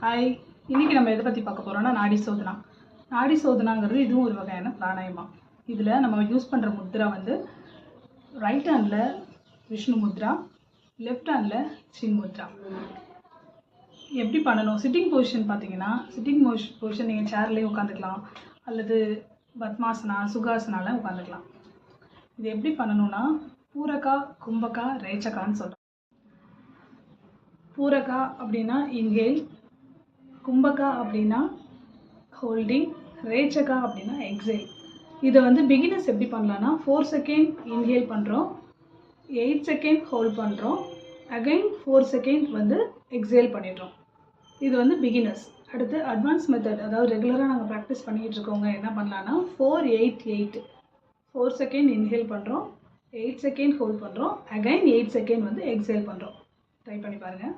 Hi, இன்றைக்கி நம்ம எதை பற்றி பார்க்க போகிறோம்னா நாடி சோதனா. நாடி சோதனாங்கிறது இதுவும் ஒரு வகையான பிராணாயமா. இதில் நம்ம யூஸ் பண்ணுற முத்ரா வந்து ரைட் ஹேண்டில் விஷ்ணு முத்ரா, லெஃப்ட் ஹேண்டில் சின் முத்ரா. எப்படி பண்ணணும்? சிட்டிங் பொசிஷன் பார்த்தீங்கன்னா, சிட்டிங் பொசிஷன் நீங்கள் சேர்லேயும் உட்காந்துக்கலாம், அல்லது பத்மாசனா, சுகாசனால உட்காந்துக்கலாம். இது எப்படி பண்ணணும்னா, பூரகா, கும்பகா, ரேச்சகான்னு சொல்கிறோம். பூரகா அப்படின்னா இன்ஹேல், கும்பகா அப்படின்னா ஹோல்டிங், ரேச்சகா அப்படின்னா எக்ஸேல். இதை வந்து பிகினர்ஸ் எப்படி பண்ணலான்னா, 4 செகண்ட் இன்ஹேல் பண்ணுறோம், 8 செகண்ட் ஹோல்ட் பண்ணுறோம், அகைன் 4 செகண்ட் வந்து எக்ஸேல் பண்ணிடுறோம். இது வந்து பிகினர்ஸ். அடுத்து அட்வான்ஸ் மெத்தட், அதாவது ரெகுலராக நாங்கள் ப்ராக்டிஸ் பண்ணிகிட்டு இருக்கவங்க என்ன பண்ணலான்னா 4-8-8, 4 செகண்ட் இன்ஹேல் பண்ணுறோம், 8 செகண்ட் ஹோல்ட் பண்ணுறோம், அகைன் 8 செகண்ட் வந்து எக்ஸேல் பண்ணுறோம். ட்ரை பண்ணி பாருங்கள்.